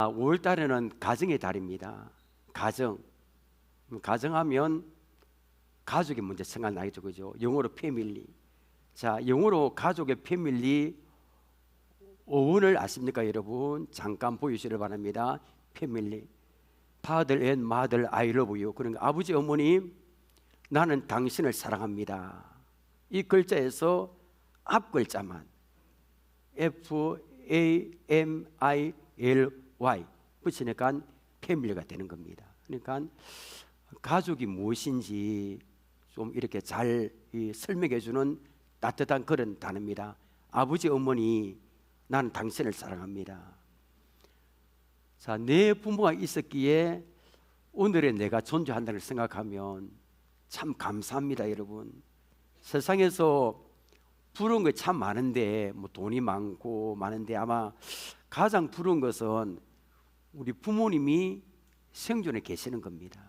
5월 달에는 가정의 달입니다. 가정하면 가족이 먼저 생각나겠죠, 그죠? 영어로 패밀리. 자, 영어로 가족의 패밀리 어원을 아십니까, 여러분? 잠깐 보여주시길 바랍니다. 패밀리. Father and Mother, I love you. 그러니까 아버지, 어머니, 나는 당신을 사랑합니다. 이 글자에서 앞 글자만 F-A-M-I-L-Y 붙이니까 패밀리가 되는 겁니다. 그러니까 가족이 무엇인지 좀 이렇게 잘 설명해 주는 따뜻한 그런 단어입니다. 아버지, 어머니, 나는 당신을 사랑합니다. 자, 내 부모가 있었기에 오늘의 내가 존재한다는 생각하면 참 감사합니다, 여러분. 세상에서 부러운 거 참 많은데, 뭐 돈이 많은데 아마 가장 부러운 것은 우리 부모님이 생존에 계시는 겁니다.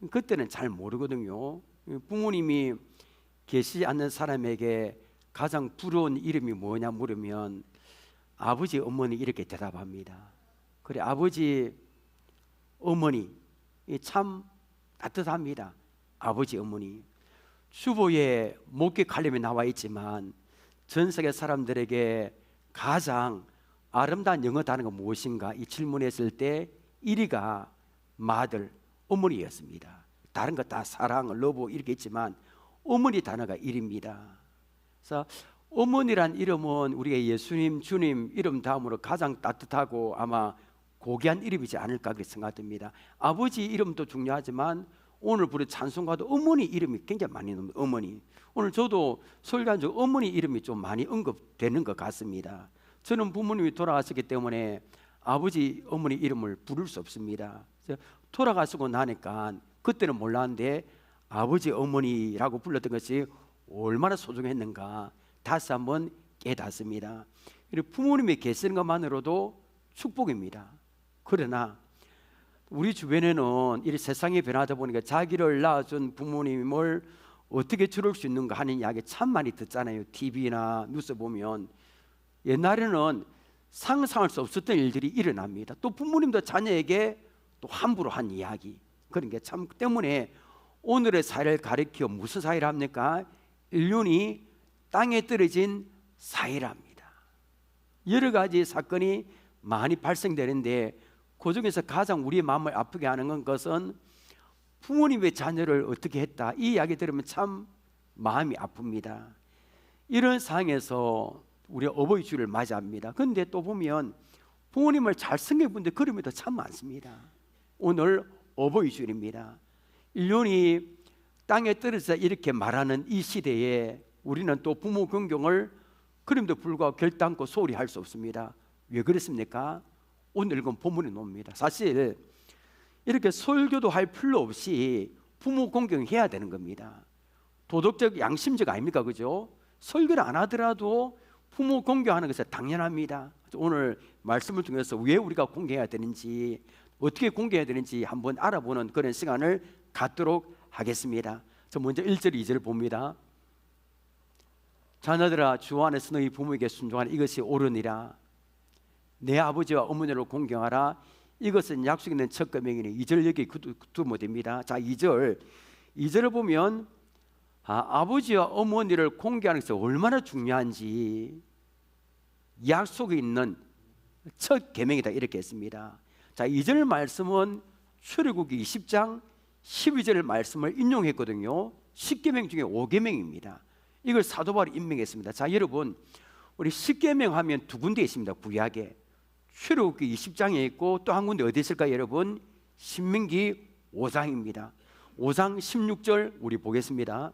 그때는 잘 모르거든요. 부모님이 계시지 않는 사람에게 가장 부러운 이름이 뭐냐 물으면 아버지, 어머니 이렇게 대답합니다. 그래, 아버지, 어머니 참 따뜻합니다. 아버지, 어머니. 주보에 목격 칼럼에 나와 있지만 전 세계 사람들에게 가장 아름다운 영어 단어가 무엇인가 이 질문했을 때 1위가 mother, 어머니였습니다. 다른 거 다 사랑, 러브 이렇게 있지만 어머니 단어가 1위입니다. 그래서 어머니란 이름은 우리가 예수님, 주님 이름 다음으로 가장 따뜻하고 아마 고귀한 이름이지 않을까 그렇게 생각됩니다. 아버지 이름도 중요하지만 오늘 부른 찬송가도 어머니 이름이 굉장히 많이 나옵니다. 어머니. 오늘 저도 설교한 중 어머니 이름이 좀 많이 언급되는 것 같습니다. 저는 부모님이 돌아가셨기 때문에 아버지, 어머니 이름을 부를 수 없습니다. 돌아가시고 나니까 그때는 몰랐는데 아버지, 어머니라고 불렀던 것이 얼마나 소중했는가 다시 한번 깨닫습니다. 부모님이 계시는 것만으로도 축복입니다. 그러나 우리 주변에는 이 세상이 변하다 보니까 자기를 낳아준 부모님을 어떻게 줄일 수 있는가 하는 이야기 참 많이 듣잖아요. TV나 뉴스 보면. 옛날에는 상상할 수 없었던 일들이 일어납니다. 또 부모님도 자녀에게 또 함부로 한 이야기. 그런 게 참 때문에 오늘의 사회를 가리켜 무슨 사회를 합니까? 인륜이 땅에 떨어진 사회랍니다. 여러 가지 사건이 많이 발생되는데 그 중에서 가장 우리의 마음을 아프게 하는 것은 부모님의 자녀를 어떻게 했다 이 이야기 들으면 참 마음이 아픕니다. 이런 상황에서 우리 어버이 주를 맞이합니다. 그런데 또 보면 부모님을 잘 섬긴 분들 그림도 참 많습니다. 오늘 어버이 주일입니다. 인륜이 땅에 떨어져 이렇게 말하는 이 시대에 우리는 또 부모 긍정을 그림도 불구하고 결단코 소홀히 할 수 없습니다. 왜 그렇습니까? 오늘 읽은 본문이 나옵니다. 사실 이렇게 설교도 할 필요 없이 부모 공경해야 되는 겁니다. 도덕적, 양심적 아닙니까? 그죠? 설교를 안 하더라도 부모 공경하는 것은 당연합니다. 오늘 말씀을 통해서 왜 우리가 공경해야 되는지, 어떻게 공경해야 되는지 한번 알아보는 그런 시간을 갖도록 하겠습니다. 저 먼저 1절, 2절 봅니다. 자녀들아, 주 안에서 너희 부모에게 순종하라. 이것이 옳으니라. 내 아버지와 어머니를 공경하라. 이것은 약속 있는 첫 계명이니. 2절 여기 두면 됩니다. 자, 2절을 보면 아버지와 어머니를 공경하는 것이 얼마나 중요한지 약속이 있는 첫 계명이다 이렇게 했습니다. 자, 2절 말씀은 출애굽기 20장 12절 말씀을 인용했거든요. 10계명 중에 5계명입니다. 이걸 사도 바울이 임명했습니다. 자, 여러분, 우리 10계명 하면 두 군데 있습니다. 구약에 출애굽기 20장에 있고 또 한 군데 어디 있을까요, 여러분? 신명기 5장입니다. 5장 16절 우리 보겠습니다.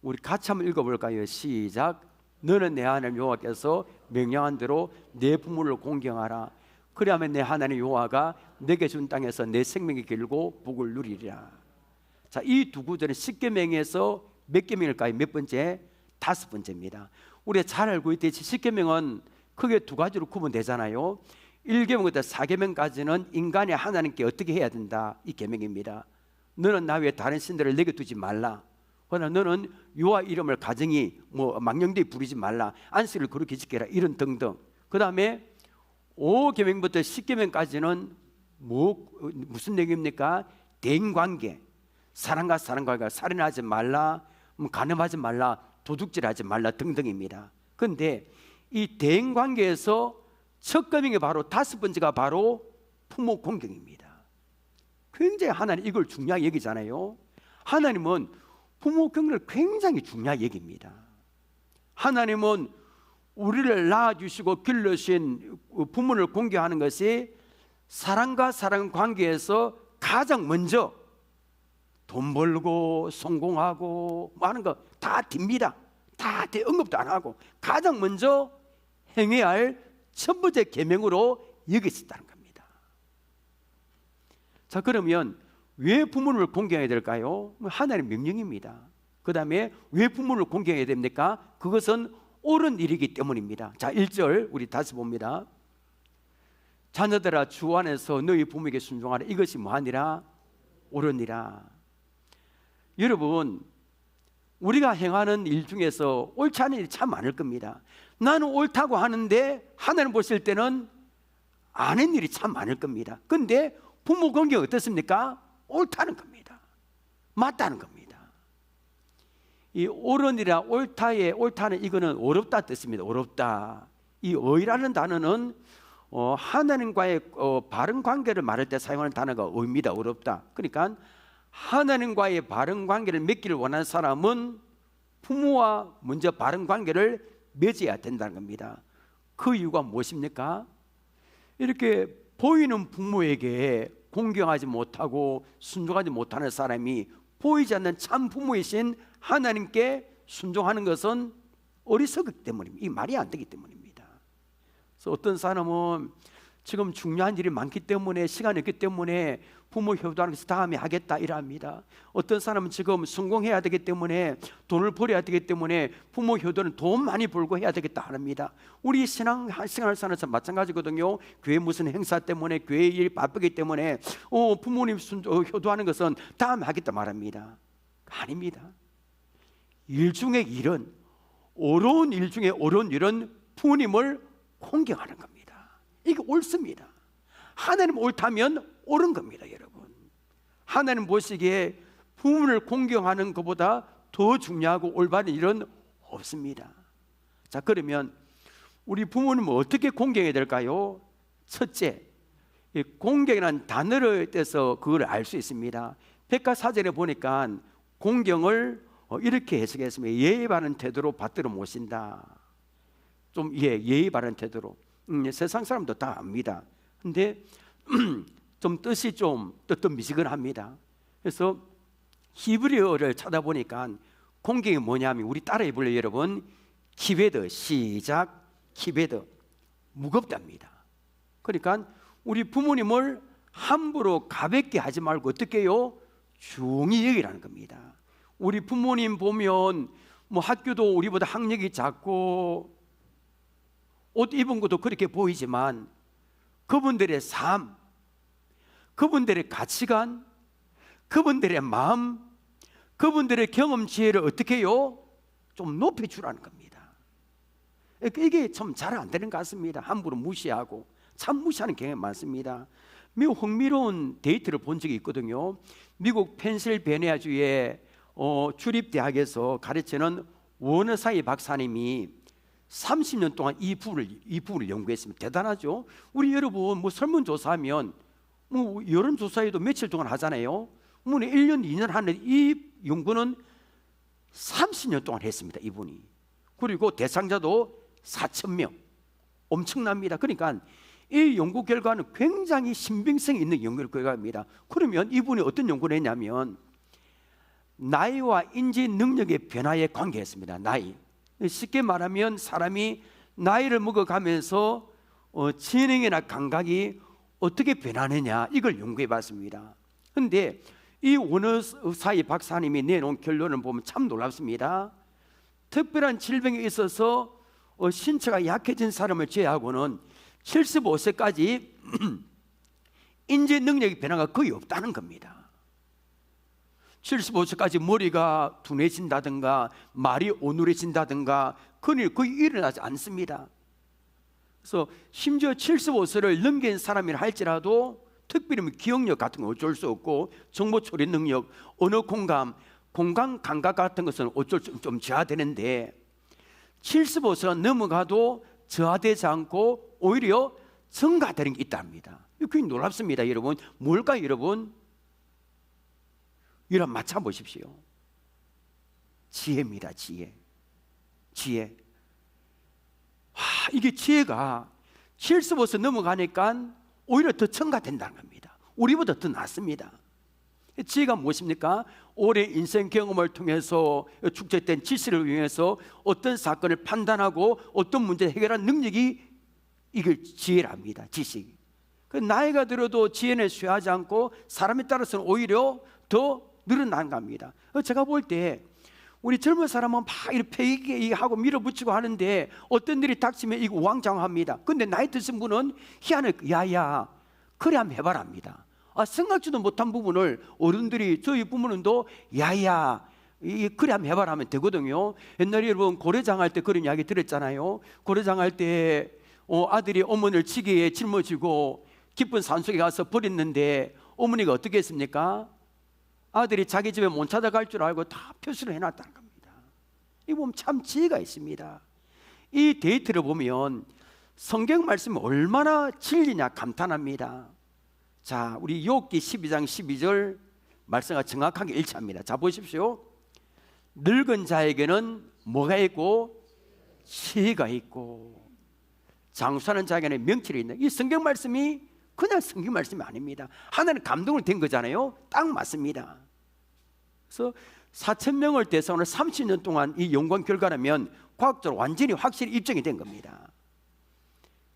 우리 같이 한번 읽어볼까요? 시작. 너는 내 하나님 여호와께서 명령한 대로 내 부모를 공경하라. 그리하면 내 하나님 여호와가 내게 준 땅에서 내 생명이 길고 복을 누리리라. 자, 이 두 구절은 10계명에서 몇 계명일까요? 몇 번째? 5번째입니다. 우리가 잘 알고 있듯이 10계명은 크게 두 가지로 구분되잖아요. 1계명부터 4계명까지는 인간이 하나님께 어떻게 해야 된다 이 계명입니다. 너는 나 외에 다른 신들을 내게 두지 말라. 그러나 너는 여호와 이름을 가정이 망령되이 부르지 말라. 안식일을 그렇게 지켜라. 이런 등등. 그 다음에 5계명부터 10계명까지는 무슨 내용입니까? 대인관계, 사람과 사람과 살인하지 말라, 간음하지 말라, 도둑질하지 말라 등등입니다. 그런데 이 대인관계에서 첫 계명이 바로 5번째가 바로 부모 공경입니다. 굉장히 하나님 이걸 중요하게 여기잖아요. 하나님은 부모 공경을 굉장히 중요하게 여깁니다. 하나님은 우리를 낳아주시고 길러주신 부모를 공경하는 것이 사람과 사람 관계에서 가장 먼저 돈 벌고 성공하고 뭐 하는 거 다 딥니다. 다 언급도 안 하고 가장 먼저 행해야 할 첫 번째 계명으로 여겼었다는 겁니다. 자, 그러면 왜 부모를 공경해야 될까요? 하나님의 명령입니다. 그 다음에 왜 부모를 공경해야 됩니까? 그것은 옳은 일이기 때문입니다. 자, 1절 우리 다시 봅니다. 자녀들아 주 안에서 너희 부모에게 순종하라. 이것이 뭐하니라? 옳으니라. 여러분, 우리가 행하는 일 중에서 옳지 않은 일이 참 많을 겁니다. 나는 옳다고 하는데 하나님 보실 때는 아는 일이 참 많을 겁니다. 그런데 부모 공경 어떻습니까? 옳다는 겁니다. 맞다는 겁니다. 이 옳으니라, 옳다의 옳다는 이거는 어렵다 뜻입니다. 어렵다. 이 의라는 단어는 하나님과의 바른 관계를 말할 때 사용하는 단어가 의입니다. 어렵다. 그러니까 하나님과의 바른 관계를 맺기를 원하는 사람은 부모와 먼저 바른 관계를 맺어야 된다는 겁니다. 그 이유가 무엇입니까? 이렇게 보이는 부모에게 공경하지 못하고 순종하지 못하는 사람이 보이지 않는 참 부모이신 하나님께 순종하는 것은 어리석기 때문입니다. 이 말이 안 되기 때문입니다. 그래서 어떤 사람은 지금 중요한 일이 많기 때문에, 시간이 없기 때문에 부모 효도하는 것을 다음에 하겠다 이랍니다. 어떤 사람은 지금 성공해야 되기 때문에, 돈을 벌어야 되기 때문에 부모 효도는 돈 많이 벌고 해야 되겠다 합니다. 우리 신앙생활 사는 사람 마찬가지거든요. 교회 무슨 행사 때문에, 교회 일이 바쁘기 때문에 부모님 효도하는 것은 다음에 하겠다 말합니다. 아닙니다. 일 중에 일은, 어려운 일 중에 어려운 일은 부모님을 공경하는 겁니다. 이게 옳습니다. 하나님 옳다면 옳은 겁니다. 여러분, 하나님 보시기에 부모를 공경하는 것보다 더 중요하고 올바른 일은 없습니다. 자, 그러면 우리 부모님은 어떻게 공경해야 될까요? 첫째, 이 공경이라는 단어를 떼서 그걸 알 수 있습니다. 백과사전에 보니까 공경을 이렇게 해석했습니다. 예의 바른 태도로 받들어 모신다. 좀 예의 바른 태도로. 세상 사람도 다 압니다. 근데 좀 뜻이 좀 미지근합니다. 그래서 히브리어를 찾아보니까 공경이 뭐냐면, 우리 따라해 볼래요 여러분? 키베드. 시작. 키베드. 무겁답니다. 그러니까 우리 부모님을 함부로 가볍게 하지 말고 어떻게 해요? 중히 여기라는 겁니다. 우리 부모님 보면 뭐 학교도 우리보다 학력이 작고 옷 입은 것도 그렇게 보이지만 그분들의 삶, 그분들의 가치관, 그분들의 마음, 그분들의 경험 지혜를 어떻게 해요? 좀 높여주라는 겁니다. 이게 참 잘 안 되는 것 같습니다. 함부로 무시하고 참 무시하는 경향이 많습니다. 미국 흥미로운 데이터를 본 적이 있거든요. 미국 펜실베니아주의 주립대학에서 가르치는 워너사이 박사님이 30년 동안 이 부분을 연구했습니다. 대단하죠? 우리 여러분 뭐 설문조사하면 뭐 여론조사에도 며칠 동안 하잖아요. 뭐 1년, 2년 하는 이 연구는 30년 동안 했습니다. 이분이. 그리고 대상자도 4,000명. 엄청납니다. 그러니까 이 연구 결과는 굉장히 신빙성이 있는 연구 결과입니다. 그러면 이분이 어떤 연구를 했냐면 나이와 인지 능력의 변화에 관계했습니다. 나이. 쉽게 말하면 사람이 나이를 먹어가면서 지능이나 감각이 어떻게 변하느냐, 이걸 연구해 봤습니다. 그런데 이 원어사이 박사님이 내놓은 결론을 보면 참 놀랍습니다. 특별한 질병에 있어서 신체가 약해진 사람을 제외하고는 75세까지 인지 능력의 변화가 거의 없다는 겁니다. 75세까지 머리가 둔해진다든가 말이 어눌해진다든가 그건 거의 일어나지 않습니다. 그래서 심지어 75세를 넘긴 사람이라 할지라도 특별히 기억력 같은 건 어쩔 수 없고 정보 처리 능력, 언어 공감, 공간 감각 같은 것은 어쩔 수 좀 저하되는데 75세가 넘어가도 저하되지 않고 오히려 증가되는 게 있답니다. 이거 굉장히 놀랍습니다, 여러분. 뭘까요, 여러분? 이런 맞춰보십시오. 지혜입니다, 지혜. 지혜. 와, 이게 지혜가 75세 넘어가니까 오히려 더 증가된다는 겁니다. 우리보다 더 낫습니다. 지혜가 무엇입니까? 오랜 인생 경험을 통해서 축적된 지식을 이용해서 어떤 사건을 판단하고 어떤 문제를 해결하는 능력이 이걸 지혜랍니다. 지식. 나이가 들어도 지혜는 쇠하지 않고 사람에 따라서는 오히려 더 늘어난 겁니다. 제가 볼 때 우리 젊은 사람은 막 이렇게 하고 밀어붙이고 하는데 어떤 일이 닥치면 이거 우왕좌왕합니다. 근데 나이 드신 분은 희한하게 야야 그래 한번 해봐랍니다. 생각지도 못한 부분을 어른들이 저희 부모님도 야야 그래 한번 해봐라 하면 되거든요. 옛날에 여러분 고래장 할 때 그런 이야기 들었잖아요. 고래장 할 때 아들이 어머니를 지게에 짊어지고 깊은 산속에 가서 버렸는데 어머니가 어떻게 했습니까? 아들이 자기 집에 못 찾아갈 줄 알고 다 표시를 해놨다는 겁니다. 이 보면 참 지혜가 있습니다. 이 데이터를 보면 성경 말씀이 얼마나 진리냐 감탄합니다. 자, 우리 욥기 12장 12절 말씀과 정확하게 일치합니다. 자, 보십시오. 늙은 자에게는 뭐가 있고 지혜가 있고 장수하는 자에게는 명철이 있는, 이 성경 말씀이 그냥 성경 말씀이 아닙니다. 하나님 감동을 된 거잖아요. 딱 맞습니다. 그래서 4,000명을 대상으로 30년 동안 이 연구한 결과라면 과학적으로 완전히 확실히 입증이 된 겁니다.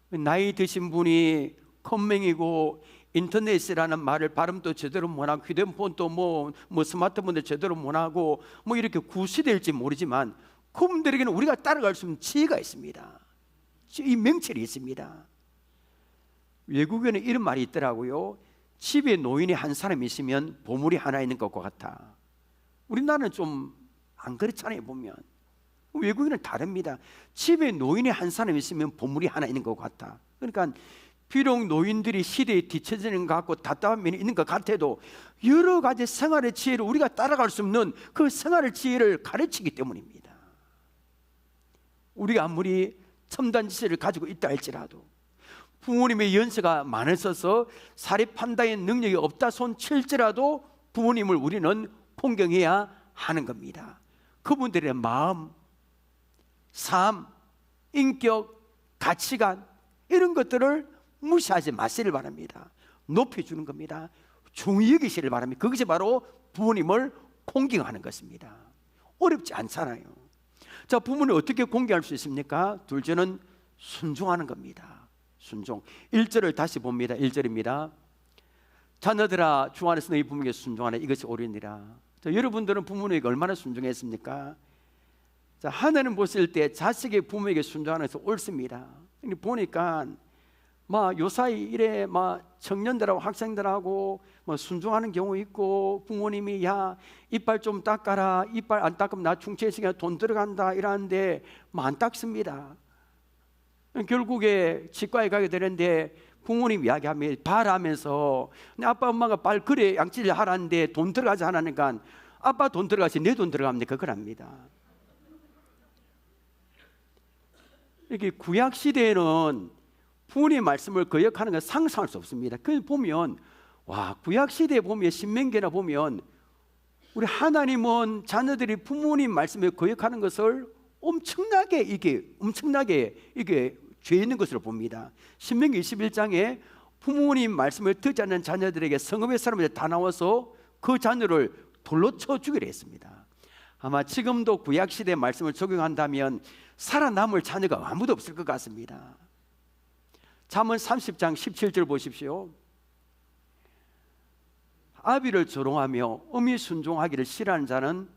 나이 드신 분이 컴맹이고 인터넷이라는 말을 발음도 제대로 못하고 휴대폰도 뭐 스마트폰도 제대로 못하고 뭐 이렇게 구시될지 모르지만 그분들에게는 우리가 따라갈 수 있는 지혜가 있습니다. 이 명철이 있습니다. 외국에는 이런 말이 있더라고요. 집에 노인이 한 사람 있으면 보물이 하나 있는 것과 같아. 우리나라는 좀 안 그렇잖아요. 보면 외국인은 다릅니다. 집에 노인이 한 사람 있으면 보물이 하나 있는 것 같아. 그러니까 비록 노인들이 시대에 뒤처지는 것 같고 답답한 면이 있는 것 같아도 여러 가지 생활의 지혜를 우리가 따라갈 수 없는 그 생활의 지혜를 가르치기 때문입니다. 우리가 아무리 첨단 지식을 가지고 있다 할지라도 부모님의 연세가 많으셔서 사리 판단의 능력이 없다 손 칠지라도 부모님을 우리는 존경해야 하는 겁니다. 그분들의 마음, 삶, 인격, 가치관 이런 것들을 무시하지 마시길 바랍니다. 높여주는 겁니다. 중히 여기시길 바랍니다. 그것이 바로 부모님을 공경하는 것입니다. 어렵지 않잖아요. 자, 부모님 어떻게 공경할 수 있습니까? 둘째는 순종하는 겁니다. 순종. 1절을 다시 봅니다. 1절입니다. 자녀들아 주 안에서 너희 부모에게 순종하라. 이것이 옳으니라. 자, 여러분들은 부모님에게 얼마나 순종했습니까? 자, 하나님 보실 때 자식의 부모에게 순종하는 것은 옳습니다. 보니까 요사이 이래 청년들하고 학생들하고 순종하는 경우 있고 부모님이 야 이빨 좀 닦아라, 이빨 안 닦으면 나 중퇴 시간에 돈 들어간다 이러는데 안 닦습니다. 결국에 치과에 가게 되는데 부모님 이야기하면 바라면서 아빠 엄마가 발 그래 양치를 하라는데 돈 들어가지 않으니까 아빠 돈 들어가지 내 돈 들어갑니까? 그럽니다. 이렇게 구약 시대에는 부모님의 말씀을 거역하는 건 상상할 수 없습니다. 그 보면 구약 시대에 보면 신명기나 보면 우리 하나님은 자녀들이 부모님 말씀에 거역하는 것을 엄청나게 이게 죄 있는 것으로 봅니다. 신명기 21장에 부모님 말씀을 듣지 않는 자녀들에게 성읍의 사람들이 다 나와서 그 자녀를 돌로 쳐 죽이려 했습니다. 아마 지금도 구약 시대의 말씀을 적용한다면 살아남을 자녀가 아무도 없을 것 같습니다. 잠언 30장 17절 보십시오. 아비를 조롱하며 어미 순종하기를 싫어하는 자는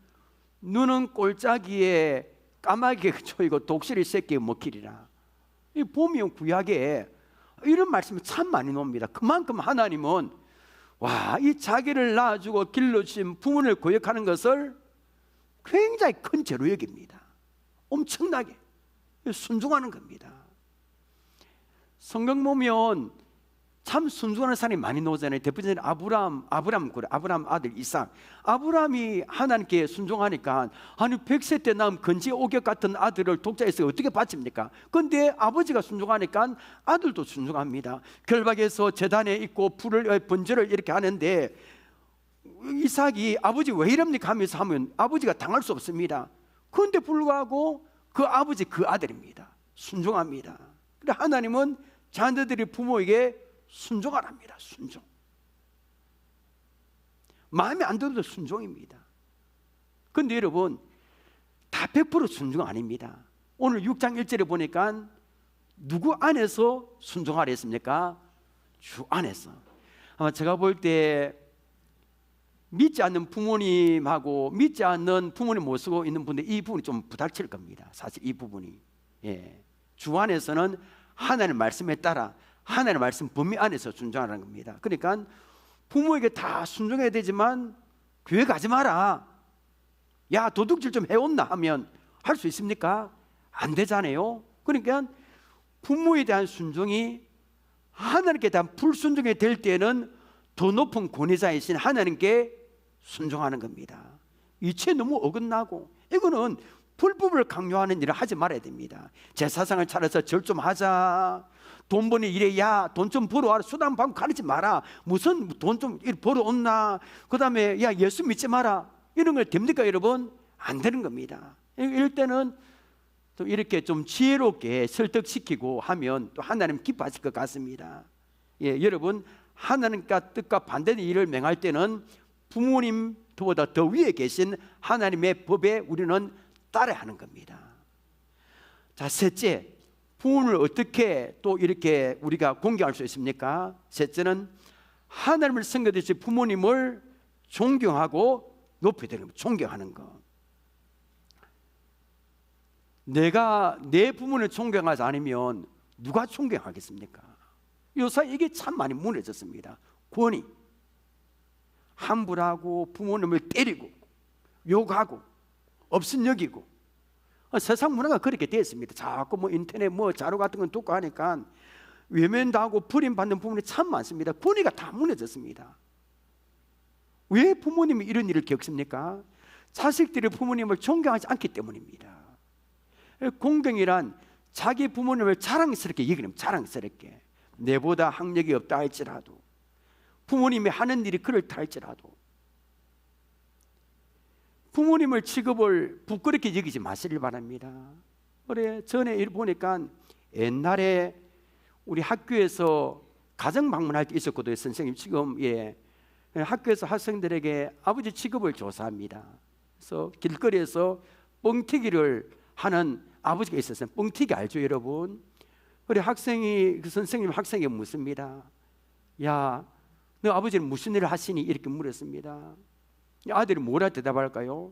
눈은 꼴짜기에 까마귀에 조이고 독수리 새끼에 먹히리라. 이 보면 구약에 이런 말씀이 참 많이 나옵니다. 그만큼 하나님은 이 자기를 낳아주고 길러주신 부모를 거역하는 것을 굉장히 큰 죄로 여깁니다. 엄청나게 순종하는 겁니다. 성경 보면 참 순종하는 사람이 많이 나오잖아요. 대표적인 아브람 아들 이삭. 아브람이 하나님께 순종하니까 아니 100세 때 낳은 건지 오격 같은 아들을 독자에서 어떻게 바칩니까? 그런데 아버지가 순종하니까 아들도 순종합니다. 결박해서 제단에 있고 불을 번제를 이렇게 하는데 이삭이 아버지 왜 이럽니까 하면서 하면 아버지가 당할 수 없습니다. 그런데 불구하고 그 아버지 그 아들입니다. 순종합니다. 그런데 하나님은 자녀들이 부모에게 순종하랍니다. 순종. 마음에 안 들어도 순종입니다. 그런데 여러분 다 100% 순종 아닙니다. 오늘 6장 1절에 보니까 누구 안에서 순종하라 했습니까? 주 안에서. 아마 제가 볼 때 믿지 않는 부모님하고 믿지 않는 부모님 모시고 있는 분들 이 부분이 좀 부닥칠 겁니다. 사실 이 부분이. 주 안에서는 하나님의 말씀에 따라 하나님의 말씀 범위 안에서 순종하라는 겁니다. 그러니까 부모에게 다 순종해야 되지만 교회 가지 마라, 야 도둑질 좀 해온나 하면 할 수 있습니까? 안 되잖아요. 그러니까 부모에 대한 순종이 하나님께 대한 불순종이 될 때는 더 높은 권위자이신 하나님께 순종하는 겁니다. 이치에 너무 어긋나고 이거는 불법을 강요하는 일을 하지 말아야 됩니다. 제사상을 차려서 절 좀 하자, 돈 버는 일에 야 돈 좀 벌어와라, 수단 방법 가르치지 마라, 무슨 돈 좀 벌어온나, 그 다음에 야 예수 믿지 마라, 이런 걸 됩니까 여러분? 안 되는 겁니다. 이럴 때는 또 이렇게 좀 지혜롭게 설득시키고 하면 또 하나님 기뻐하실 것 같습니다. 여러분 하나님과 뜻과 반대의 일을 맹할 때는 부모님보다 더 위에 계신 하나님의 법에 우리는 따라야 하는 겁니다. 자, 셋째, 부모를 어떻게 또 이렇게 우리가 공경할 수 있습니까? 셋째는 하나님을 섬기듯이 부모님을 존경하고 높여드리는 것, 존경하는 것. 내가 내 부모를 존경하지 않으면 누가 존경하겠습니까? 요새 이게 참 많이 무너졌습니다. 권위, 함부로하고 부모님을 때리고 욕하고 없은 여기고, 세상 문화가 그렇게 되었습니다. 자꾸 뭐 인터넷 뭐 자료 같은 건 듣고 하니까 외면당하고 버림받는 부분이 참 많습니다. 권위가 다 무너졌습니다. 왜 부모님이 이런 일을 겪습니까? 자식들이 부모님을 존경하지 않기 때문입니다. 공경이란 자기 부모님을 자랑스럽게 여기는, 자랑스럽게 내보다 학력이 없다 할지라도, 부모님이 하는 일이 그렇다 할지라도 부모님을 취급을 부끄럽게 여기지 마시길 바랍니다. 그래, 전에 보니까 옛날에 우리 학교에서 가정 방문할 때 있었거든요. 선생님 지금 학교에서 학생들에게 아버지 취급을 조사합니다. 그래서 길거리에서 뻥튀기를 하는 아버지가 있었어요. 뻥튀기 알죠 여러분? 그래 그 선생님 학생에게 묻습니다. 야, 너 아버지는 무슨 일을 하시니? 이렇게 물었습니다. 아들이 뭐라 대답할까요?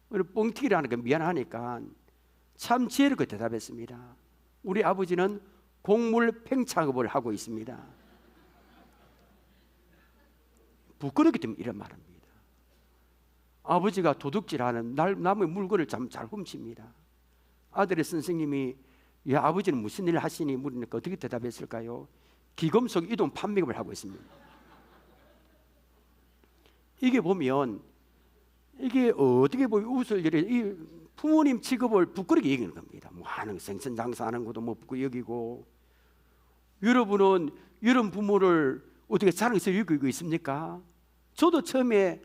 뻥튀기를 하니까 미안하니까 참 지혜롭게 대답했습니다. 우리 아버지는 곡물 팽창업을 하고 있습니다. 부끄럽기 때문에 이런 말합니다. 아버지가 도둑질하는 남의 물건을 잘 훔칩니다. 아들의 선생님이 야, 아버지는 무슨 일을 하시니 물으니까 어떻게 대답했을까요? 기금속 이동 판매업을 하고 있습니다. 이게 보면 이게 어떻게 보면 웃을 일에 이 부모님 취급을 부끄럽게 여기는 겁니다. 뭐 하는 생선 장사하는 것도 뭐 부끄럽게 여기고. 여러분은 이런 부모를 어떻게 자랑해서 여기고 있습니까? 저도 처음에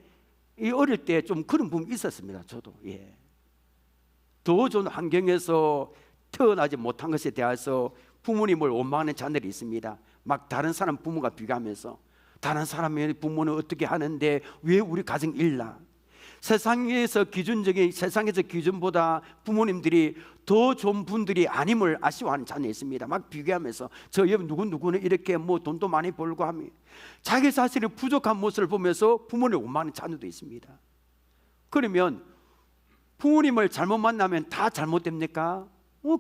어릴 때 좀 그런 부분이 있었습니다. 저도 더 좋은 환경에서 태어나지 못한 것에 대해서 부모님을 원망하는 자녀들이 있습니다. 막 다른 사람 부모가 비교하면서 다른 사람의 부모는 어떻게 하는데 왜 우리 가정 일나? 세상에서 기준보다 부모님들이 더 좋은 분들이 아님을 아쉬워하는 자녀 있습니다. 막 비교하면서 저 옆 누구는 이렇게 뭐 돈도 많이 벌고 하며 자기 자신의 부족한 모습을 보면서 부모를 원망하는 자녀도 있습니다. 그러면 부모님을 잘못 만나면 다 잘못됩니까?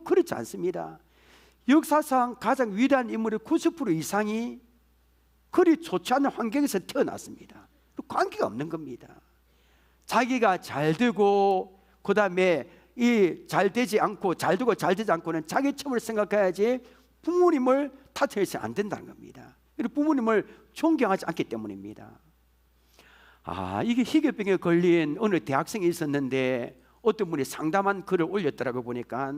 그렇지 않습니다. 역사상 가장 위대한 인물의 90% 이상이 그리 좋지 않은 환경에서 태어났습니다. 관계가 없는 겁니다. 자기가 잘 되고 그 다음에 이 잘 되지 않고 잘 되고 잘 되지 않고는 자기 처음을 생각해야지 부모님을 탓해서는 안 된다는 겁니다. 부모님을 존경하지 않기 때문입니다. 이게 희귀병에 걸린 어느 대학생이 있었는데 어떤 분이 상담한 글을 올렸더라고. 보니까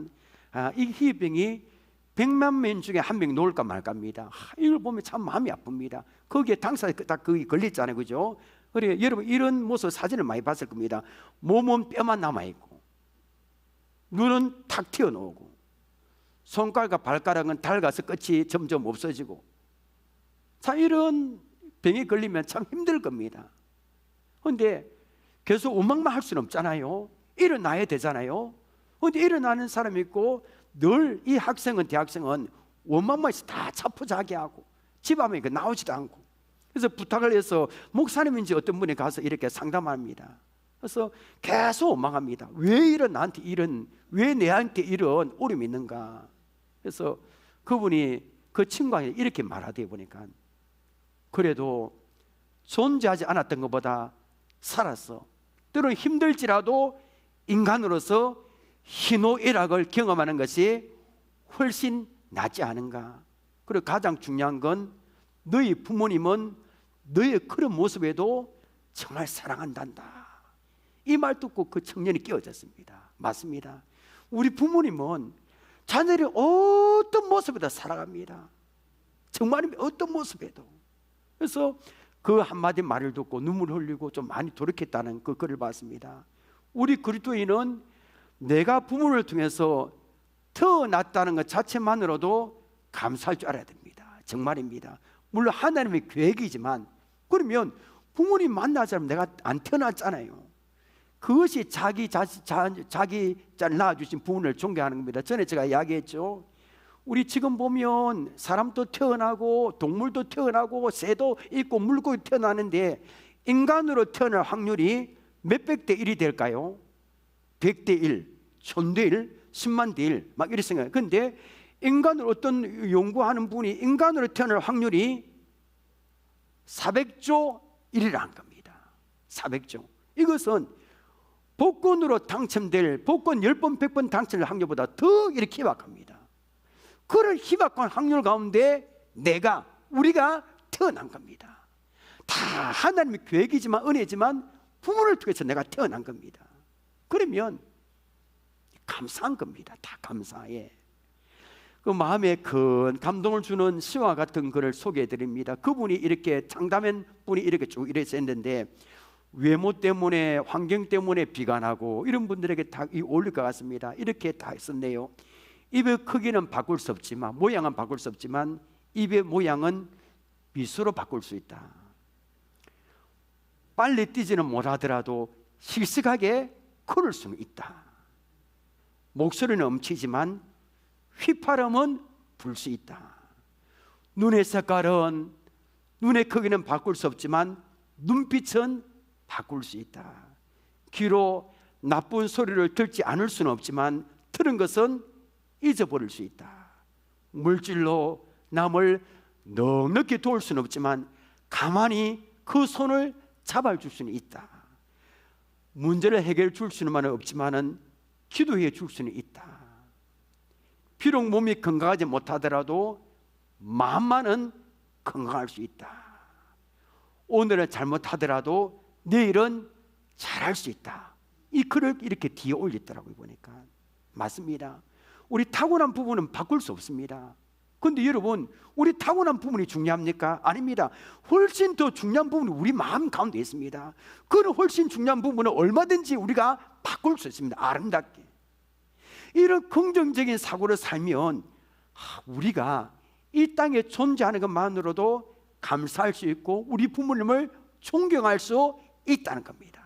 이 희귀병이 100만 명 중에 한 명 놓을까 말까입니다. 이걸 보면 참 마음이 아픕니다. 거기에 당사자 딱 거기 걸렸잖아요, 그죠? 그래, 여러분 이런 모습 사진을 많이 봤을 겁니다. 몸은 뼈만 남아 있고, 눈은 탁 튀어나오고, 손가락과 발가락은 닳아서 끝이 점점 없어지고. 자, 이런 병에 걸리면 참 힘들 겁니다. 그런데 계속 원망만 할 수는 없잖아요. 일어나야 되잖아요. 그런데 일어나는 사람이 있고, 늘 이 학생은, 대학생은 원망만 해서 다 자포자기하고 집 앞에 나오지도 않고. 그래서 부탁을 해서 목사님인지 어떤 분이 가서 이렇게 상담합니다. 그래서 계속 원망합니다. 왜 나한테 왜 내한테 이런 어려움이 있는가. 그래서 그분이 그 친구에게 이렇게 말하되 보니까, 그래도 존재하지 않았던 것보다 살았어. 때로는 힘들지라도 인간으로서 희노애락을 경험하는 것이 훨씬 낫지 않은가. 그리고 가장 중요한 건 너희 부모님은 너의 그런 모습에도 정말 사랑한단다. 이 말 듣고 그 청년이 깨어졌습니다. 맞습니다. 우리 부모님은 자녀를 어떤 모습에도 사랑합니다. 정말 어떤 모습에도. 그래서 그 한마디 말을 듣고 눈물 흘리고 좀 많이 돌이켰다는 그 글을 봤습니다. 우리 그리스도인은 내가 부모를 통해서 태어났다는 것 자체만으로도 감사할 줄 알아야 됩니다. 정말입니다. 물론 하나님의 계획이지만, 그러면 부모님 만나자면 내가 안 태어났잖아요. 그것이 자기 낳아주신 부모를 존경하는 겁니다. 전에 제가 이야기했죠. 우리 지금 보면 사람도 태어나고 동물도 태어나고 새도 있고 물고기 태어나는데, 인간으로 태어날 확률이 몇백 대 1이 될까요? 100대 1, 1000대 1, 10만 대 1, 막 이렇게 생각해요. 근데 인간으로 어떤 연구하는 분이 인간으로 태어날 확률이 400조 1이라는 겁니다. 400조. 이것은 복권으로 당첨될, 복권 10번 100번 당첨될 확률보다 더 이렇게 희박합니다. 그런 희박한 확률 가운데 우리가 태어난 겁니다. 다 하나님의 계획이지만, 은혜지만 부모를 통해서 내가 태어난 겁니다. 그러면 감사한 겁니다. 다 감사해. 그 마음에 큰 감동을 주는 시와 같은 글을 소개해 드립니다. 그분이 이렇게 창담한 분이 이렇게 쭉 이래서 했는데, 외모 때문에, 환경 때문에 비관하고 이런 분들에게 다 어울릴 것 같습니다. 이렇게 다 썼네요. 입의 크기는 바꿀 수 없지만, 모양은 바꿀 수 없지만 입의 모양은 미소로 바꿀 수 있다. 빨리 뛰지는 못하더라도 씩씩하게 걸을 수는 있다. 목소리는 엄치지만 휘파람은 불 수 있다. 눈의 색깔은, 눈의 크기는 바꿀 수 없지만 눈빛은 바꿀 수 있다. 귀로 나쁜 소리를 듣지 않을 수는 없지만 들은 것은 잊어버릴 수 있다. 물질로 남을 넉넉히 도울 수는 없지만 가만히 그 손을 잡아줄 수는 있다. 문제를 해결해 줄 수는 없지만 기도해 줄 수는 있다. 비록 몸이 건강하지 못하더라도 마음만은 건강할 수 있다. 오늘은 잘못하더라도 내일은 잘할 수 있다. 이 글을 이렇게 뒤에 올리더라고요. 보니까 맞습니다. 우리 타고난 부분은 바꿀 수 없습니다. 그런데 여러분, 우리 타고난 부분이 중요합니까? 아닙니다. 훨씬 더 중요한 부분이 우리 마음 가운데 있습니다. 그런 훨씬 중요한 부분은 얼마든지 우리가 바꿀 수 있습니다. 아름답게. 이런 긍정적인 사고를 살면 우리가 이 땅에 존재하는 것만으로도 감사할 수 있고 우리 부모님을 존경할 수 있다는 겁니다.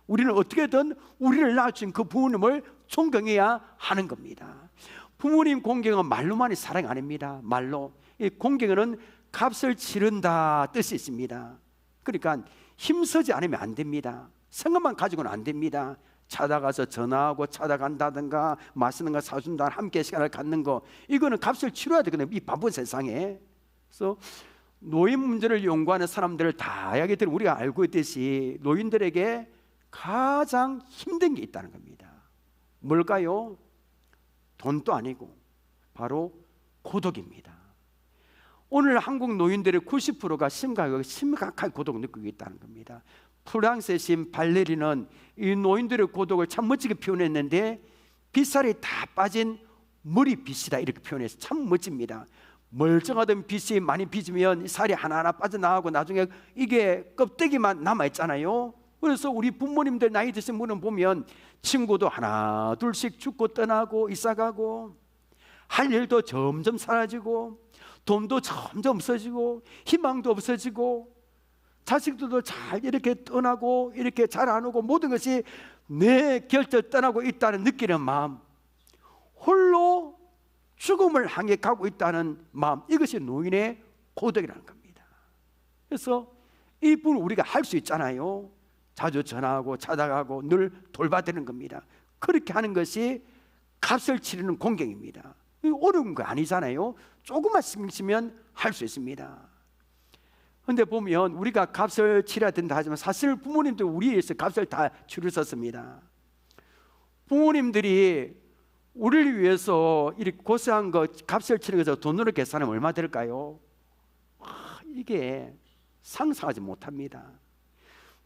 우리는 어떻게든 우리를 낳아준 그 부모님을 존경해야 하는 겁니다. 부모님 공경은 말로만이 사랑 아닙니다. 말로. 이 공경은 값을 치른다 뜻이 있습니다. 그러니까 힘쓰지 않으면 안 됩니다. 생각만 가지고는 안 됩니다. 찾아가서 전화하고 찾아간다든가 맛있는 거 사준다, 함께 시간을 갖는 거, 이거는 값을 치러야 되거든요. 이 바쁜 세상에. 그래서 노인 문제를 연구하는 사람들을 다양하게 우리가 알고 있듯이 노인들에게 가장 힘든 게 있다는 겁니다. 뭘까요? 돈도 아니고 바로 고독입니다. 오늘 한국 노인들의 90%가 심각한 고독을 느끼고 있다는 겁니다. 프랑스의 신 발레리는 이 노인들의 고독을 참 멋지게 표현했는데, 빗살이 다 빠진 머리빗이다 이렇게 표현해서 참 멋집니다. 멀쩡하던 빗이 많이 빗으면 살이 하나하나 빠져나가고 나중에 이게 껍데기만 남아있잖아요. 그래서 우리 부모님들 나이 드신 분은 보면 친구도 하나 둘씩 죽고 떠나고 이사가고, 할 일도 점점 사라지고, 돈도 점점 없어지고, 희망도 없어지고, 자식들도 잘 이렇게 떠나고 이렇게 잘 안 오고, 모든 것이 내 곁을 떠나고 있다는 느끼는 마음, 홀로 죽음을 향해 가고 있다는 마음, 이것이 노인의 고독이라는 겁니다. 그래서 이분 우리가 할 수 있잖아요. 자주 전화하고 찾아가고 늘 돌봐드리는 겁니다. 그렇게 하는 것이 값을 치르는 공경입니다. 어려운 거 아니잖아요. 조금만 신경 쓰면 할 수 있습니다. 그런데 보면 우리가 값을 치러야 된다 하지만 사실 부모님도 우리에 의해서 값을 다 치르셨습니다. 부모님들이 우리를 위해서 이렇게 고생한 거 값을 치는 것을 돈으로 계산하면 얼마 될까요? 이게 상상하지 못합니다.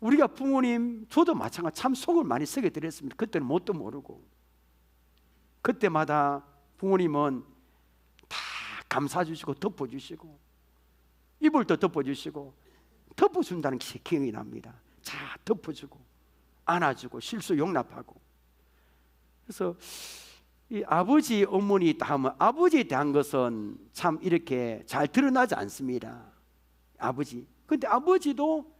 우리가 부모님, 저도 마찬가지 참 속을 많이 썩여 드렸습니다. 그때는 뭣도 모르고. 그때마다 부모님은 다 감싸주시고 덮어주시고, 이불도 덮어주시고, 덮어준다는 기억이 납니다. 자, 덮어주고 안아주고 실수 용납하고. 그래서 이 아버지 어머니 있다 하면 아버지에 대한 것은 참 이렇게 잘 드러나지 않습니다. 아버지. 근데 아버지도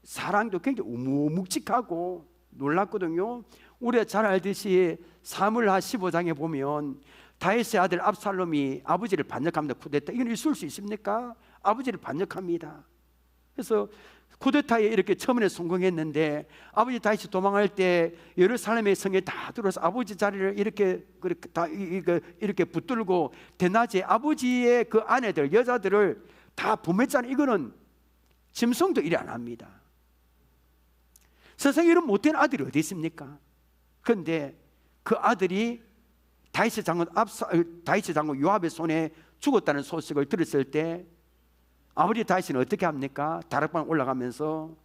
사랑도 굉장히 우묵직하고 놀랍거든요. 우리가 잘 알듯이 사무엘하 15장에 보면 다윗의 아들 압살롬이 아버지를 반역합니다. 쿠데타. 이건 있을 수 있습니까? 아버지를 반역합니다. 그래서 쿠데타에 이렇게 처음에 성공했는데, 아버지 다윗이 도망할 때 예루살렘의 성에 다 들어서 아버지 자리를 이렇게 붙들고 대낮에 아버지의 그 아내들, 여자들을 다 범했잖아요. 이거는 짐승도 이래 안 합니다. 세상에 이런 못된 아들이 어디 있습니까? 그런데 그 아들이 다윗의 장군 요압의 손에 죽었다는 소식을 들었을 때 아버지 다윗은 어떻게 합니까? 다락방 올라가면서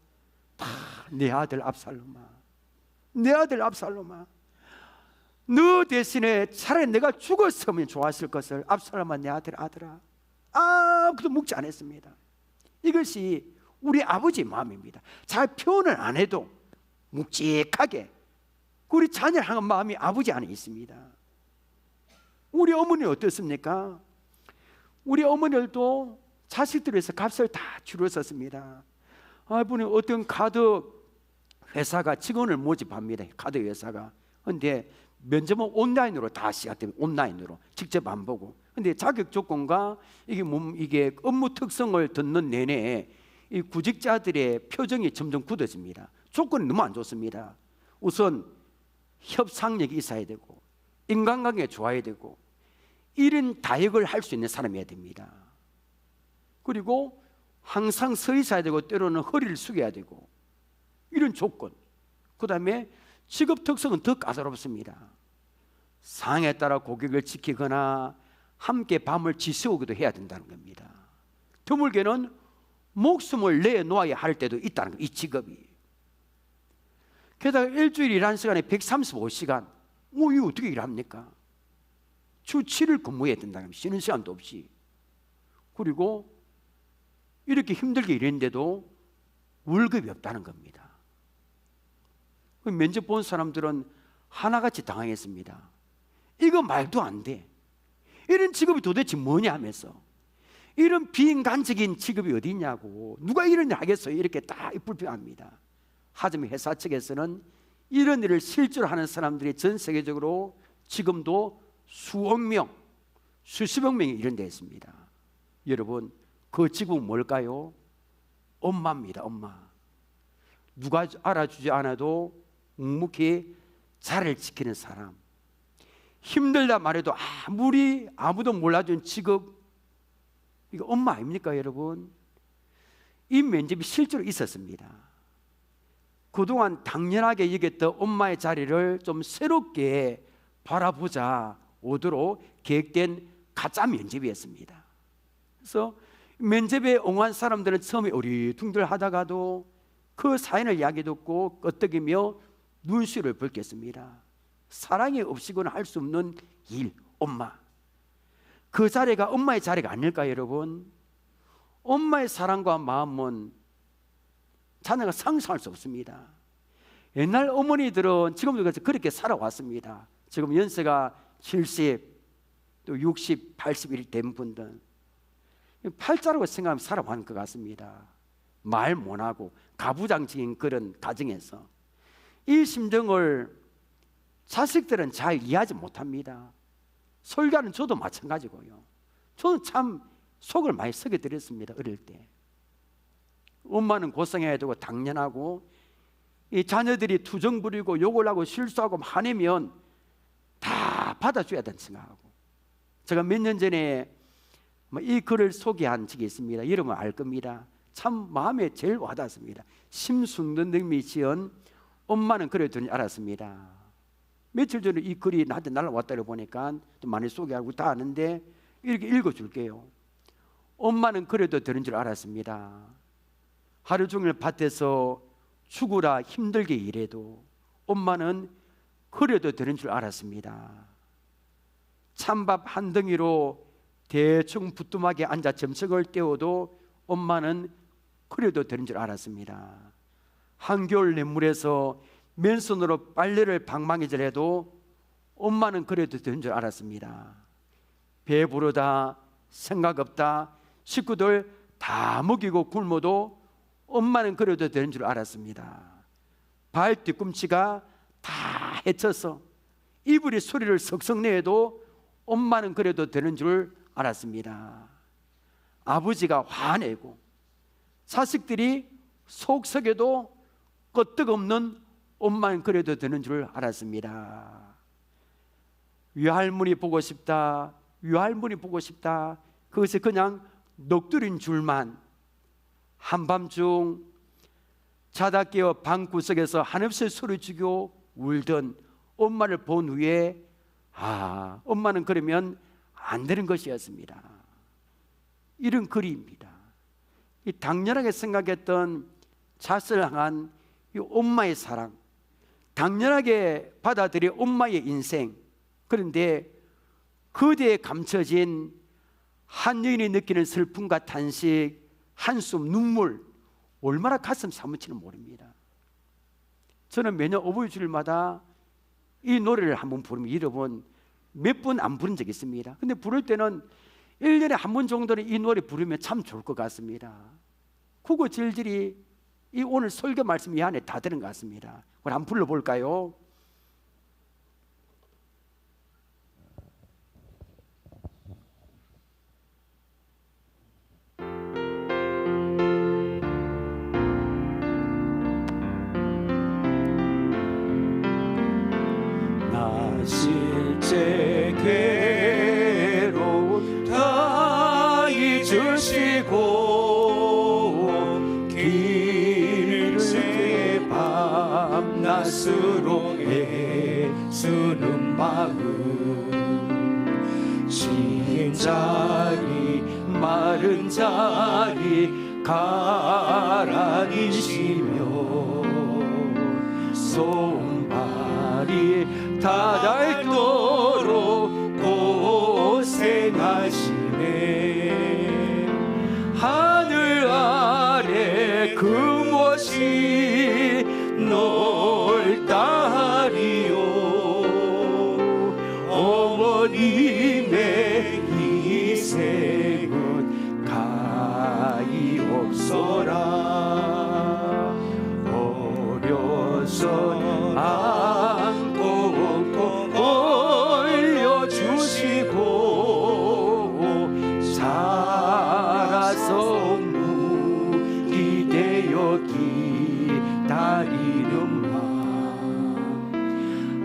내 아들 압살롬아, 내 아들 압살롬아, 너 대신에 차라리 내가 죽었으면 좋았을 것을, 압살롬아 내 아들아, 아무도 묵지 않았습니다. 이것이 우리 아버지의 마음입니다. 잘 표현을 안 해도 묵직하게 우리 자녀를 향한 마음이 아버지 안에 있습니다. 우리 어머니는 어떻습니까? 우리 어머니들도 자식들을 위해서 값을 다 치르셨습니다. 이분이 어떤 카드 회사가 직원을 모집합니다. 카드 회사가. 그런데 면접은 온라인으로 다 시작됩니다. 온라인으로 직접 안 보고. 그런데 자격 조건과 이게 업무 특성을 듣는 내내 이 구직자들의 표정이 점점 굳어집니다. 조건이 너무 안 좋습니다. 우선 협상력이 있어야 되고, 인간관계가 좋아야 되고, 이런 다역을 할 수 있는 사람이어야 됩니다. 그리고 항상 서 있어야 되고, 때로는 허리를 숙여야 되고, 이런 조건. 그 다음에 직업 특성은 더 까다롭습니다. 상황에 따라 고객을 지키거나 함께 밤을 지새우기도 해야 된다는 겁니다. 드물게는 목숨을 내놓아야 할 때도 있다는 거예요, 이 직업이. 게다가 일주일 일하는 시간에 135시간, 이거 어떻게 일합니까? 주 7일 근무해야 된다는 거예요. 쉬는 시간도 없이. 그리고 이렇게 힘들게 일했는데도 월급이 없다는 겁니다. 면접 본 사람들은 하나같이 당황했습니다. 이거 말도 안 돼. 이런 직업이 도대체 뭐냐 하면서, 이런 비인간적인 직업이 어디 있냐고, 누가 이런 일 하겠어요? 이렇게 다 불평합니다. 하지만 회사 측에서는 이런 일을 실제로 하는 사람들이 전 세계적으로 지금도 수억 명, 수십억 명이 이런 데 있습니다. 여러분, 그 직업은 뭘까요? 엄마입니다. 엄마. 누가 알아주지 않아도 묵묵히 자리를 지키는 사람. 힘들다 말해도 아무도 몰라준 직업, 이거 엄마 아닙니까 여러분? 이 면접이 실제로 있었습니다. 그동안 당연하게 여겼던 엄마의 자리를 좀 새롭게 바라보자 오도록 계획된 가짜 면접이었습니다. 그래서 면접에 응한 사람들은 처음에 어리둥절하다가도 그 사연을 이야기 듣고 끄떡이며 눈시울을 붉겠습니다. 사랑이 없이는 할 수 없는 일, 엄마. 그 자리가 엄마의 자리가 아닐까요, 여러분? 엄마의 사랑과 마음은 자녀가 상상할 수 없습니다. 옛날 어머니들은 지금도 그렇게 살아왔습니다. 지금 연세가 70, 또 60, 80일 된 분들 팔자라고 생각하면 살아왔는 것 같습니다. 말 못하고 가부장적인 그런 가정에서 이 심정을 자식들은 잘 이해하지 못합니다. 설교하는 저도 마찬가지고요. 저는 참 속을 많이 썩여 드렸습니다. 어릴 때 엄마는 고생해야 되고 당연하고, 이 자녀들이 투정 부리고 욕을 하고 실수하고 화내면 다 받아줘야 된다고 생각하고, 제가 몇 년 전에 이 글을 소개한 적이 있습니다. 여러분 알 겁니다. 참 마음에 제일 와닿았습니다. 심순덕님이 지은 엄마는 그래도 되는지 알았습니다. 며칠 전에 이 글이 나한테 날아왔다고 보니까 또 많이 소개하고 다 아는데 이렇게 읽어줄게요. 엄마는 그래도 되는 줄 알았습니다. 하루 종일 밭에서 죽으라 힘들게 일해도 엄마는 그래도 되는 줄 알았습니다. 찬밥 한 덩이로 대충 부뚜막에 앉아 점석을 떼어도 엄마는 그래도 되는 줄 알았습니다. 한겨울 냇물에서 맨손으로 빨래를 방망이질해도 엄마는 그래도 되는 줄 알았습니다. 배부르다, 생각 없다, 식구들 다 먹이고 굶어도 엄마는 그래도 되는 줄 알았습니다. 발 뒤꿈치가 다 헤쳐서 이불이 소리를 석석 내도 엄마는 그래도 되는 줄 알았습니다. 아버지가 화내고 자식들이 속 썩여도 끄떡없는 엄마는 그래도 되는 줄 알았습니다. 외할머니 보고 싶다, 외할머니 보고 싶다, 그것이 그냥 넋두린 줄만 한밤중 자다 깨어 방구석에서 한없이 소리치고 울던 엄마를 본 후에 엄마는 그러면 안 되는 것이었습니다. 이런 글입니다. 이 당연하게 생각했던 자신을 향한 이 엄마의 사랑, 당연하게 받아들인 엄마의 인생, 그런데 그대에 감춰진 한 여인이 느끼는 슬픔과 탄식, 한숨, 눈물, 얼마나 가슴 사무치는 모릅니다. 저는 매년 어버이 주일마다 이 노래를 한번 부르면 여러분 몇 번 안 부른 적이 있습니다. 근데 부를 때는 1년에 한 번 정도는 이 노래 부르면 참 좋을 것 같습니다. 국어 질질이 이 오늘 설교 말씀 이 안에 다 드는 것 같습니다. 우리 한번 불러볼까요? 나 실제 괴로움 다 잊으시고 밤낮으로 애쓰는 마음, 진 자리 마른 자리 가라니시며 손발이 다 닳도록 고생하시네. 하늘 아래 그 무엇이 넓다리요. 어머님의 희생은 가히없어라. 어려서 안고 올려주시고 살아서 무기 되어 기다리는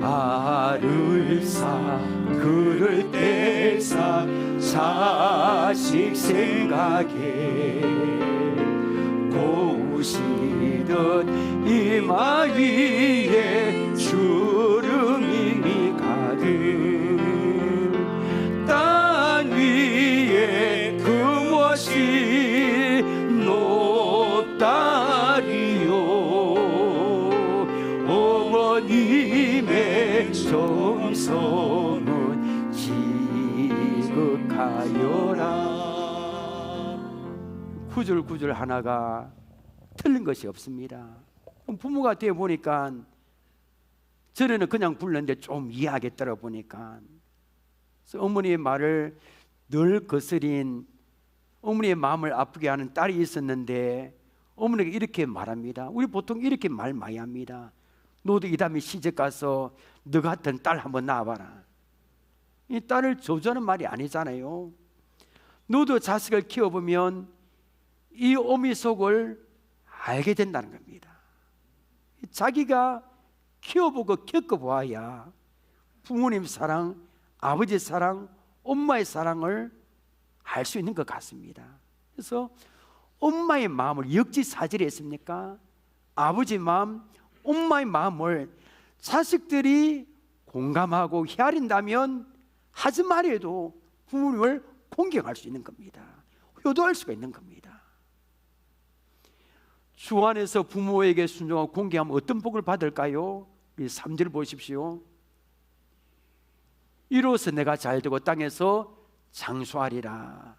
알을 사 그를 떼사 자식 생각에 고우시듯 이마 위에 주름이 가득 땅 위에 그 하여라. 구절 하나가 틀린 것이 없습니다. 부모가 되어 보니까 전에는 그냥 불렀는데 좀 이해하겠더라 보니까 어머니의 말을 늘 거스린, 어머니의 마음을 아프게 하는 딸이 있었는데 어머니가 이렇게 말합니다. 우리 보통 이렇게 말 많이 합니다. 너도 이 다음에 시집 가서 너 같은 딸 한번 낳아봐라. 이 딸을 저주하는 말이 아니잖아요. 너도 자식을 키워보면 이 어미 속을 알게 된다는 겁니다. 자기가 키워보고 겪어보아야 부모님 사랑, 아버지 사랑, 엄마의 사랑을 알 수 있는 것 같습니다. 그래서 엄마의 마음을 역지사지했습니까? 아버지 마음, 엄마의 마음을 자식들이 공감하고 헤아린다면 하지 말아도 부모님을 공경할 수 있는 겁니다. 효도할 수가 있는 겁니다. 주 안에서 부모에게 순종하고 공경하면 어떤 복을 받을까요? 3절 보십시오. 이로써 내가 잘되고 땅에서 장수하리라.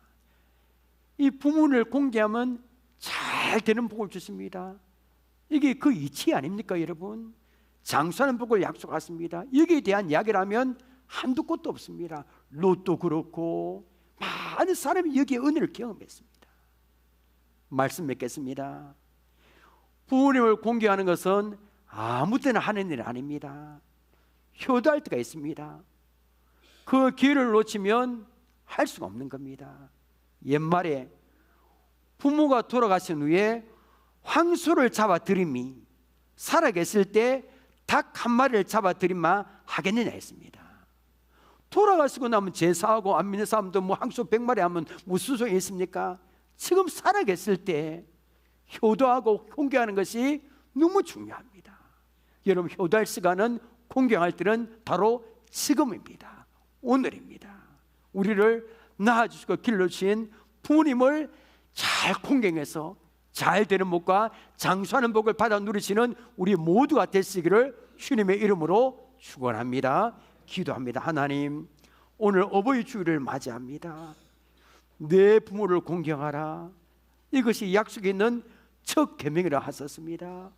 이 부모를 공경하면 잘 되는 복을 주십니다. 이게 그 이치 아닙니까 여러분? 장수하는 복을 약속하십니다. 여기에 대한 이야기를 하면 한두 곳도 없습니다. 롯도 그렇고 많은 사람이 여기에 은혜를 경험했습니다. 말씀 맺겠습니다. 부모님을 공경하는 것은 아무 때나 하는 일 아닙니다. 효도할 때가 있습니다. 그 기회를 놓치면 할 수가 없는 겁니다. 옛말에 부모가 돌아가신 후에 황소를 잡아들임이 살아계실 때 닭 한 마리를 잡아들임마 하겠느냐 했습니다. 돌아가시고 나면 제사하고 안 믿는 사람도 뭐 황소 100마리 하면 무슨 소용이 있습니까? 지금 살아계실 때 효도하고 공경하는 것이 너무 중요합니다. 여러분, 효도할 시간은, 공경할 때는 바로 지금입니다. 오늘입니다. 우리를 낳아주시고 길러주신 부모님을 잘 공경해서 잘 되는 복과 장수하는 복을 받아 누리시는 우리 모두가 되시기를 주님의 이름으로 축원합니다. 기도합니다. 하나님, 오늘 어버이 주일을 맞이합니다. 내 부모를 공경하라. 이것이 약속이 있는 첫 계명이라 하셨습니다.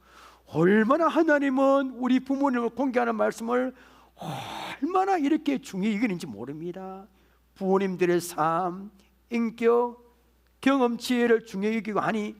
얼마나 하나님은 우리 부모님을 공경하는 말씀을 얼마나 이렇게 중요히 여기는지 모릅니다. 부모님들의 삶, 인격, 경험, 지혜를 중요히 여기고 하니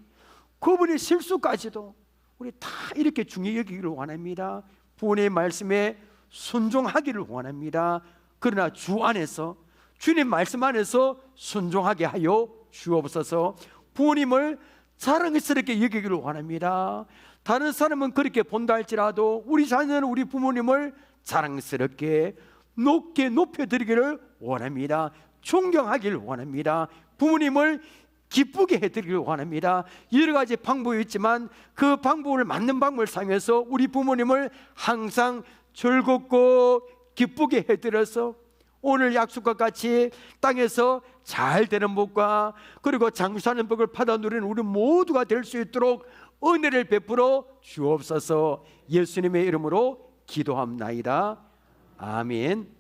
그분의 실수까지도 우리 다 이렇게 중요히 여기기를 원합니다. 부모님의 말씀에 순종하기를 원합니다. 그러나 주 안에서, 주님 말씀 안에서 순종하게 하여 주옵소서. 부모님을 자랑스럽게 여기기를 원합니다. 다른 사람은 그렇게 본다 할지라도 우리 자녀는 우리 부모님을 자랑스럽게 높게 높여드리기를 원합니다. 존경하기를 원합니다. 부모님을 기쁘게 해드리기를 원합니다. 여러 가지 방법이 있지만 그 방법을 맞는 방법을 사용해서 우리 부모님을 항상 즐겁고 기쁘게 해드려서 오늘 약속과 같이 땅에서 잘 되는 복과 그리고 장수하는 복을 받아 누리는 우리 모두가 될 수 있도록 은혜를 베풀어 주옵소서. 예수님의 이름으로 기도합나이다. 아멘.